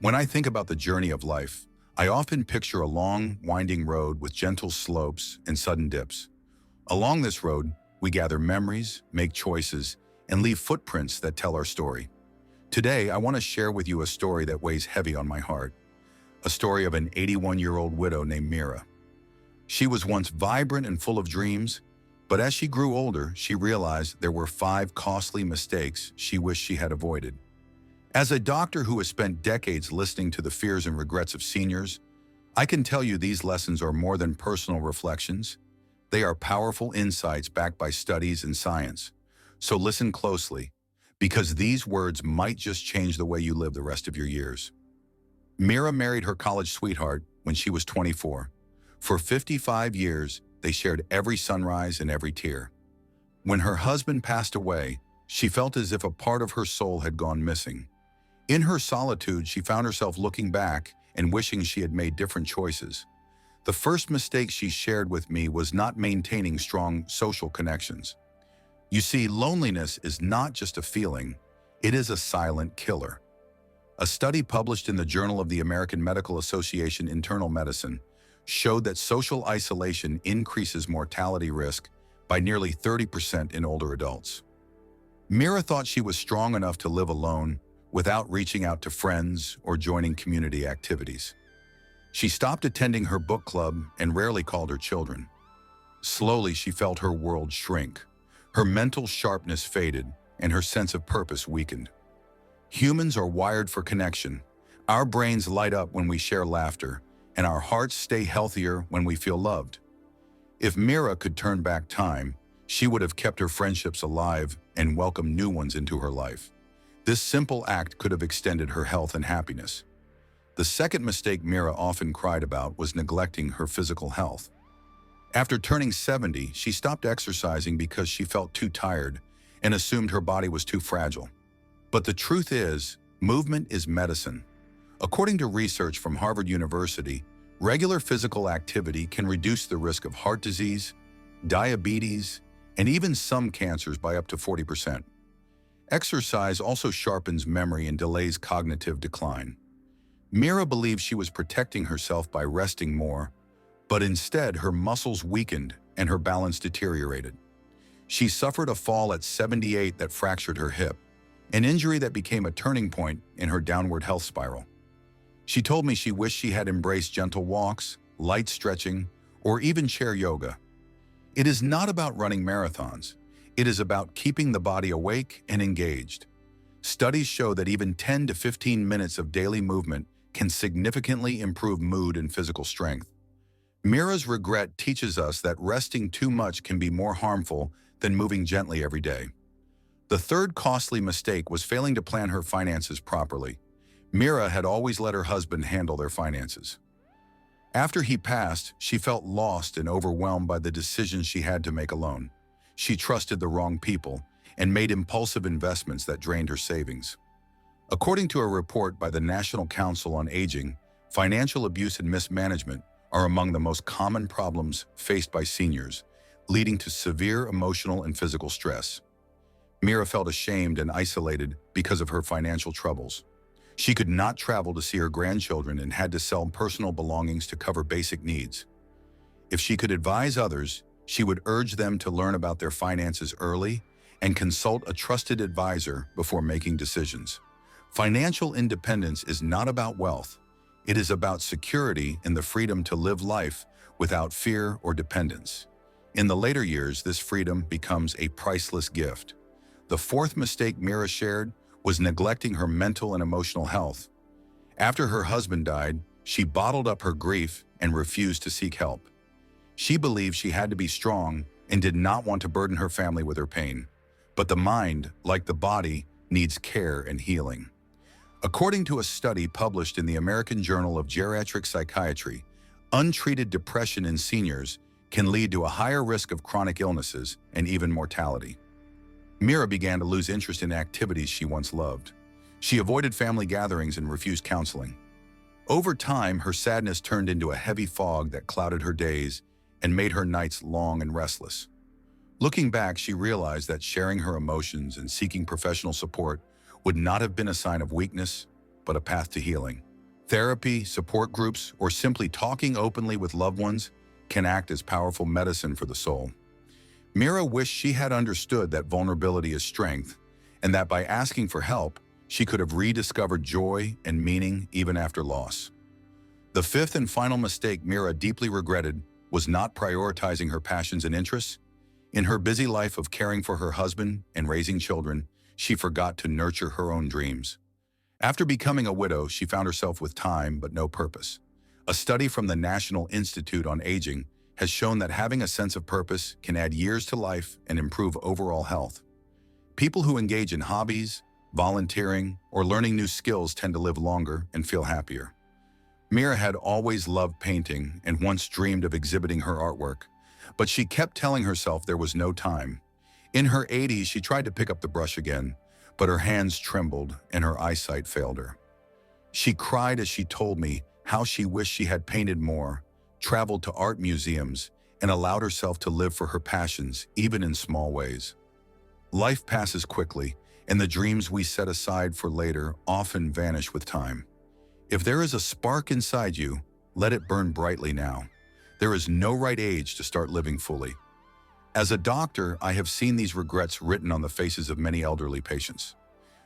When I think about the journey of life, I often picture a long, winding road with gentle slopes and sudden dips. Along this road, we gather memories, make choices, and leave footprints that tell our story. Today, I want to share with you a story that weighs heavy on my heart. A story of an 81-year-old widow named Mira. She was once vibrant and full of dreams, but as she grew older, she realized there were 5 costly mistakes she wished she had avoided. As a doctor who has spent decades listening to the fears and regrets of seniors, I can tell you these lessons are more than personal reflections. They are powerful insights backed by studies and science. So listen closely, because these words might just change the way you live the rest of your years. Mira married her college sweetheart when she was 24. For 55 years, they shared every sunrise and every tear. When her husband passed away, she felt as if a part of her soul had gone missing. In her solitude, she found herself looking back and wishing she had made different choices. The first mistake she shared with me was not maintaining strong social connections. You see, loneliness is not just a feeling, it is a silent killer. A study published in the Journal of the American Medical Association Internal Medicine showed that social isolation increases mortality risk by nearly 30% in older adults. Mira thought she was strong enough to live alone without reaching out to friends or joining community activities. She stopped attending her book club and rarely called her children. Slowly, she felt her world shrink. Her mental sharpness faded and her sense of purpose weakened. Humans are wired for connection. Our brains light up when we share laughter, and our hearts stay healthier when we feel loved. If Mira could turn back time, she would have kept her friendships alive and welcomed new ones into her life. This simple act could have extended her health and happiness. The second mistake Mira often cried about was neglecting her physical health. After turning 70, she stopped exercising because she felt too tired and assumed her body was too fragile. But the truth is, movement is medicine. According to research from Harvard University, regular physical activity can reduce the risk of heart disease, diabetes, and even some cancers by up to 40%. Exercise also sharpens memory and delays cognitive decline. Mira believed she was protecting herself by resting more, but instead her muscles weakened and her balance deteriorated. She suffered a fall at 78 that fractured her hip, an injury that became a turning point in her downward health spiral. She told me she wished she had embraced gentle walks, light stretching, or even chair yoga. It is not about running marathons. It is about keeping the body awake and engaged. Studies show that even 10 to 15 minutes of daily movement can significantly improve mood and physical strength. Mira's regret teaches us that resting too much can be more harmful than moving gently every day. The third costly mistake was failing to plan her finances properly. Mira had always let her husband handle their finances. After he passed, she felt lost and overwhelmed by the decisions she had to make alone. She trusted the wrong people and made impulsive investments that drained her savings. According to a report by the National Council on Aging, financial abuse and mismanagement are among the most common problems faced by seniors, leading to severe emotional and physical stress. Mira felt ashamed and isolated because of her financial troubles. She could not travel to see her grandchildren and had to sell personal belongings to cover basic needs. If she could advise others, she would urge them to learn about their finances early and consult a trusted advisor before making decisions. Financial independence is not about wealth. It is about security and the freedom to live life without fear or dependence. In the later years, this freedom becomes a priceless gift. The fourth mistake Mira shared was neglecting her mental and emotional health. After her husband died, she bottled up her grief and refused to seek help. She believed she had to be strong and did not want to burden her family with her pain. But the mind, like the body, needs care and healing. According to a study published in the American Journal of Geriatric Psychiatry, untreated depression in seniors can lead to a higher risk of chronic illnesses and even mortality. Mira began to lose interest in activities she once loved. She avoided family gatherings and refused counseling. Over time, her sadness turned into a heavy fog that clouded her days and made her nights long and restless. Looking back, she realized that sharing her emotions and seeking professional support would not have been a sign of weakness, but a path to healing. Therapy, support groups, or simply talking openly with loved ones can act as powerful medicine for the soul. Mira wished she had understood that vulnerability is strength, and that by asking for help, she could have rediscovered joy and meaning even after loss. The fifth and final mistake Mira deeply regretted was not prioritizing her passions and interests. In her busy life of caring for her husband and raising children, she forgot to nurture her own dreams. After becoming a widow, she found herself with time but no purpose. A study from the National Institute on Aging has shown that having a sense of purpose can add years to life and improve overall health. People who engage in hobbies, volunteering, or learning new skills tend to live longer and feel happier. Mira had always loved painting and once dreamed of exhibiting her artwork, but she kept telling herself there was no time. In her 80s, she tried to pick up the brush again, but her hands trembled and her eyesight failed her. She cried as she told me how she wished she had painted more, traveled to art museums, and allowed herself to live for her passions, even in small ways. Life passes quickly, and the dreams we set aside for later often vanish with time. If there is a spark inside you, let it burn brightly now. There is no right age to start living fully. As a doctor, I have seen these regrets written on the faces of many elderly patients.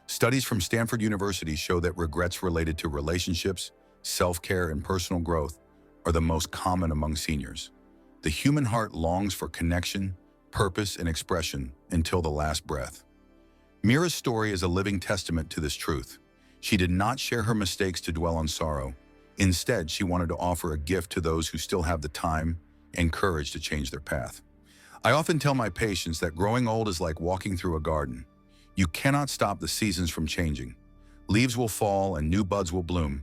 Studies from Stanford University show that regrets related to relationships, self-care, and personal growth are the most common among seniors. The human heart longs for connection, purpose, and expression until the last breath. Mira's story is a living testament to this truth. She did not share her mistakes to dwell on sorrow. Instead, she wanted to offer a gift to those who still have the time and courage to change their path. I often tell my patients that growing old is like walking through a garden. You cannot stop the seasons from changing. Leaves will fall and new buds will bloom,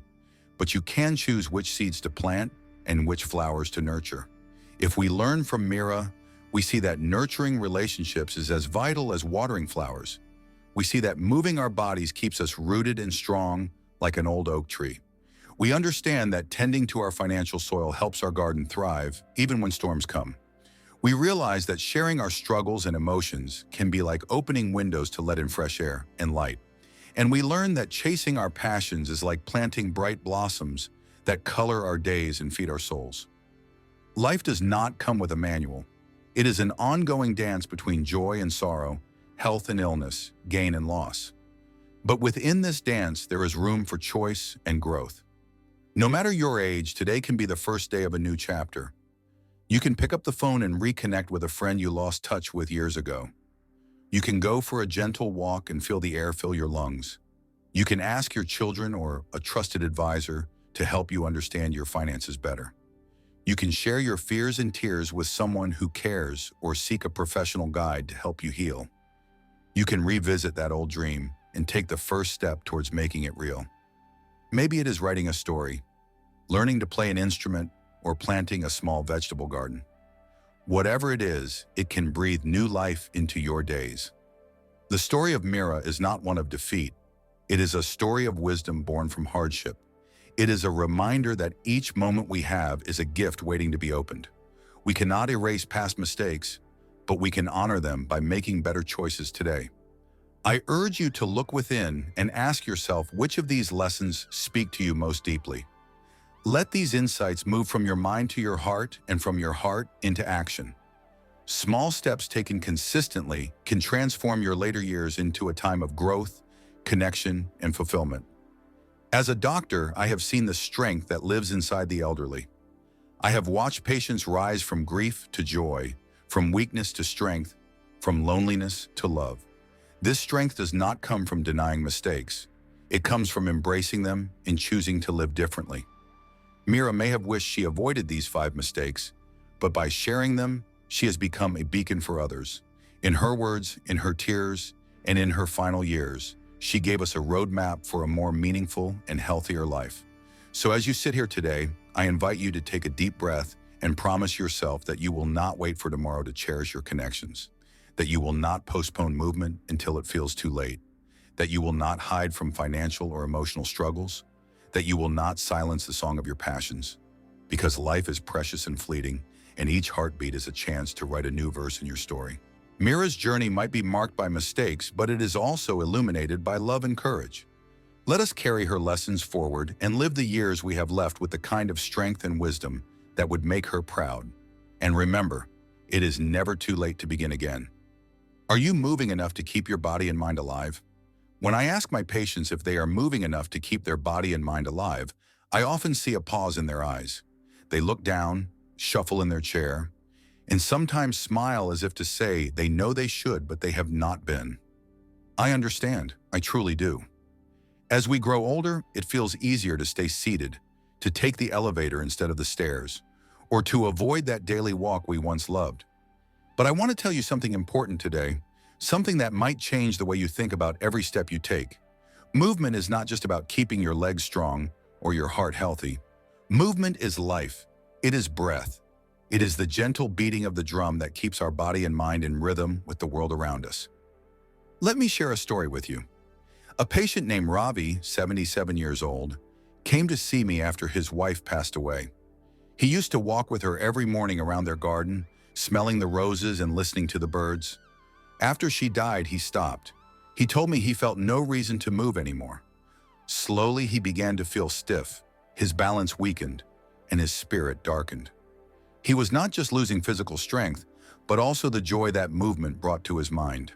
but you can choose which seeds to plant and which flowers to nurture. If we learn from Mira, we see that nurturing relationships is as vital as watering flowers. We see that moving our bodies keeps us rooted and strong like an old oak tree. We understand that tending to our financial soil helps our garden thrive, even when storms come. We realize that sharing our struggles and emotions can be like opening windows to let in fresh air and light. And we learn that chasing our passions is like planting bright blossoms that color our days and feed our souls. Life does not come with a manual. It is an ongoing dance between joy and sorrow, health and illness, gain and loss. But within this dance, there is room for choice and growth. No matter your age, today can be the first day of a new chapter. You can pick up the phone and reconnect with a friend you lost touch with years ago. You can go for a gentle walk and feel the air fill your lungs. You can ask your children or a trusted advisor to help you understand your finances better. You can share your fears and tears with someone who cares or seek a professional guide to help you heal. You can revisit that old dream and take the first step towards making it real. Maybe it is writing a story, learning to play an instrument, or planting a small vegetable garden. Whatever it is, it can breathe new life into your days. The story of Mira is not one of defeat. It is a story of wisdom born from hardship. It is a reminder that each moment we have is a gift waiting to be opened. We cannot erase past mistakes, but we can honor them by making better choices today. I urge you to look within and ask yourself which of these lessons speak to you most deeply. Let these insights move from your mind to your heart and from your heart into action. Small steps taken consistently can transform your later years into a time of growth, connection, and fulfillment. As a doctor, I have seen the strength that lives inside the elderly. I have watched patients rise from grief to joy, from weakness to strength, from loneliness to love. This strength does not come from denying mistakes. It comes from embracing them and choosing to live differently. Mira may have wished she avoided these 5 mistakes, but by sharing them, she has become a beacon for others. In her words, in her tears, and in her final years, she gave us a roadmap for a more meaningful and healthier life. So as you sit here today, I invite you to take a deep breath and promise yourself that you will not wait for tomorrow to cherish your connections, that you will not postpone movement until it feels too late, that you will not hide from financial or emotional struggles, that you will not silence the song of your passions, because life is precious and fleeting, and each heartbeat is a chance to write a new verse in your story. Mira's journey might be marked by mistakes, but it is also illuminated by love and courage. Let us carry her lessons forward and live the years we have left with the kind of strength and wisdom that would make her proud. And remember, it is never too late to begin again. Are you moving enough to keep your body and mind alive? When I ask my patients if they are moving enough to keep their body and mind alive, I often see a pause in their eyes. They look down, shuffle in their chair, and sometimes smile as if to say they know they should, but they have not been. I understand, I truly do. As we grow older, it feels easier to stay seated, to take the elevator instead of the stairs, or to avoid that daily walk we once loved. But I want to tell you something important today, something that might change the way you think about every step you take. Movement is not just about keeping your legs strong or your heart healthy. Movement is life. It is breath. It is the gentle beating of the drum that keeps our body and mind in rhythm with the world around us. Let me share a story with you. A patient named Ravi, 77 years old, came to see me after his wife passed away. He used to walk with her every morning around their garden, smelling the roses and listening to the birds. After she died, he stopped. He told me he felt no reason to move anymore. Slowly, he began to feel stiff, his balance weakened, and his spirit darkened. He was not just losing physical strength, but also the joy that movement brought to his mind.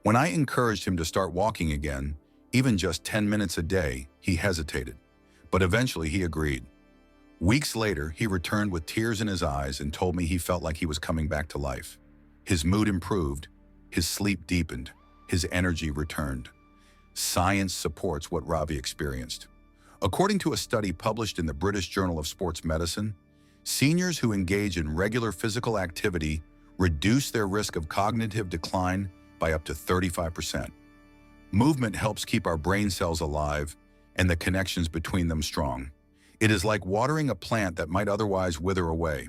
When I encouraged him to start walking again, even just 10 minutes a day, he hesitated. But eventually he agreed. Weeks later, he returned with tears in his eyes and told me he felt like he was coming back to life. His mood improved, his sleep deepened, his energy returned. Science supports what Ravi experienced. According to a study published in the British Journal of Sports Medicine, seniors who engage in regular physical activity reduce their risk of cognitive decline by up to 35%. Movement helps keep our brain cells alive and the connections between them strong. It is like watering a plant that might otherwise wither away.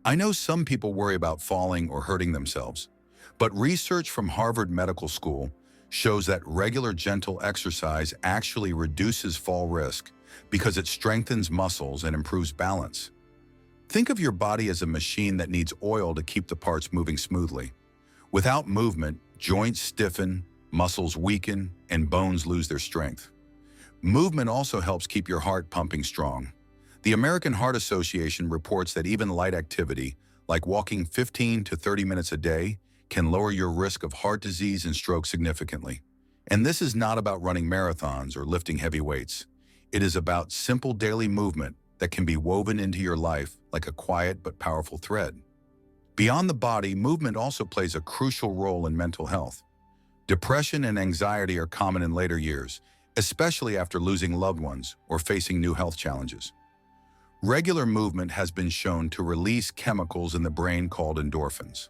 I know some people worry about falling or hurting themselves, but research from Harvard Medical School shows that regular gentle exercise actually reduces fall risk because it strengthens muscles and improves balance. Think of your body as a machine that needs oil to keep the parts moving smoothly. Without movement, joints stiffen, muscles weaken, and bones lose their strength. Movement also helps keep your heart pumping strong. The American Heart Association reports that even light activity, like walking 15 to 30 minutes a day, can lower your risk of heart disease and stroke significantly. And this is not about running marathons or lifting heavy weights. It is about simple daily movement that can be woven into your life like a quiet but powerful thread. Beyond the body, movement also plays a crucial role in mental health. Depression and anxiety are common in later years, especially after losing loved ones or facing new health challenges. Regular movement has been shown to release chemicals in the brain called endorphins.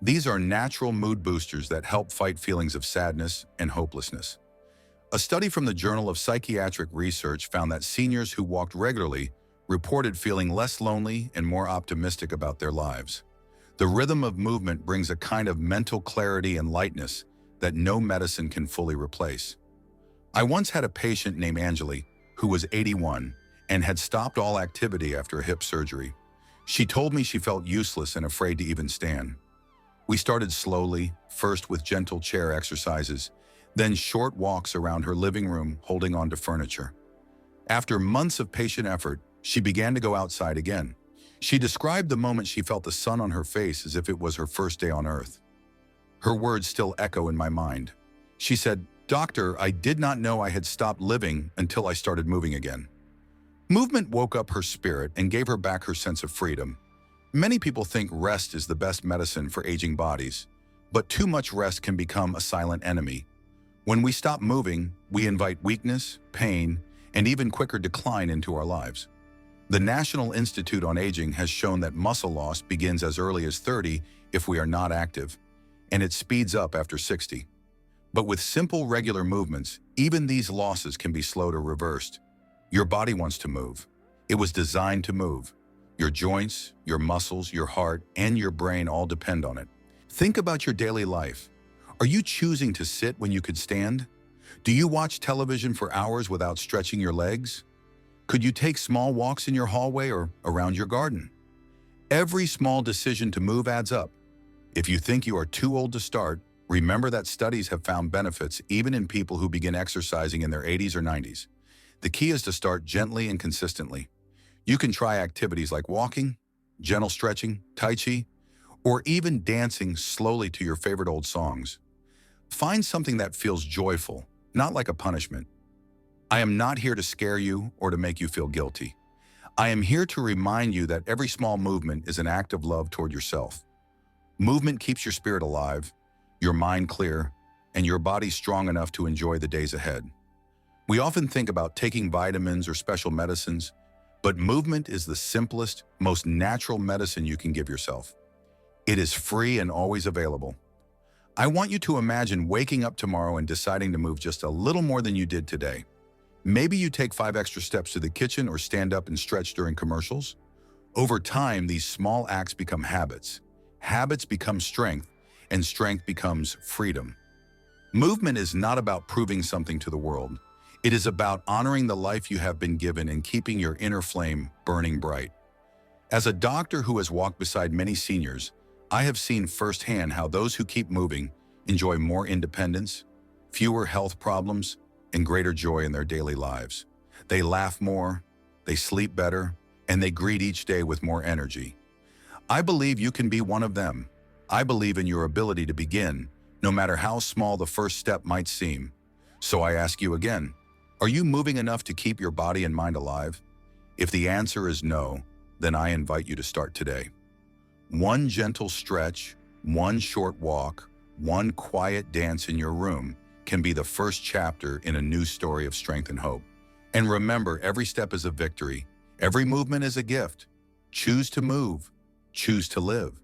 These are natural mood boosters that help fight feelings of sadness and hopelessness. A study from the Journal of Psychiatric Research found that seniors who walked regularly reported feeling less lonely and more optimistic about their lives. The rhythm of movement brings a kind of mental clarity and lightness that no medicine can fully replace. I once had a patient named Anjali who was 81 and had stopped all activity after a hip surgery. She told me she felt useless and afraid to even stand. We started slowly, first with gentle chair exercises, then short walks around her living room holding onto furniture. After months of patient effort, she began to go outside again. She described the moment she felt the sun on her face as if it was her first day on earth. Her words still echo in my mind. She said, "Doctor, I did not know I had stopped living until I started moving again." Movement woke up her spirit and gave her back her sense of freedom. Many people think rest is the best medicine for aging bodies, but too much rest can become a silent enemy. When we stop moving, we invite weakness, pain, and even quicker decline into our lives. The National Institute on Aging has shown that muscle loss begins as early as 30 if we are not active, and it speeds up after 60. But with simple, regular movements, even these losses can be slowed or reversed. Your body wants to move. It was designed to move. Your joints, your muscles, your heart, and your brain all depend on it. Think about your daily life. Are you choosing to sit when you could stand? Do you watch television for hours without stretching your legs? Could you take small walks in your hallway or around your garden? Every small decision to move adds up. If you think you are too old to start, Remember that studies have found benefits even in people who begin exercising in their 80s or 90s. The key is to start gently and consistently. You can try activities like walking, gentle stretching, tai chi, or even dancing slowly to your favorite old songs. Find something that feels joyful, not like a punishment. I am not here to scare you or to make you feel guilty. I am here to remind you that every small movement is an act of love toward yourself. Movement keeps your spirit alive, your mind clear, and your body strong enough to enjoy the days ahead. We often think about taking vitamins or special medicines, but movement is the simplest, most natural medicine you can give yourself. It is free and always available. I want you to imagine waking up tomorrow and deciding to move just a little more than you did today. Maybe you take 5 extra steps to the kitchen or stand up and stretch during commercials. Over time, these small acts become habits. Habits become strength, and strength becomes freedom. Movement is not about proving something to the world. It is about honoring the life you have been given and keeping your inner flame burning bright. As a doctor who has walked beside many seniors, I have seen firsthand how those who keep moving enjoy more independence, fewer health problems, and greater joy in their daily lives. They laugh more, they sleep better, and they greet each day with more energy. I believe you can be one of them. I believe in your ability to begin, no matter how small the first step might seem. So I ask you again, are you moving enough to keep your body and mind alive? If the answer is no, then I invite you to start today. One gentle stretch, one short walk, one quiet dance in your room can be the first chapter in a new story of strength and hope. And remember, every step is a victory. Every movement is a gift. Choose to move. Choose to live.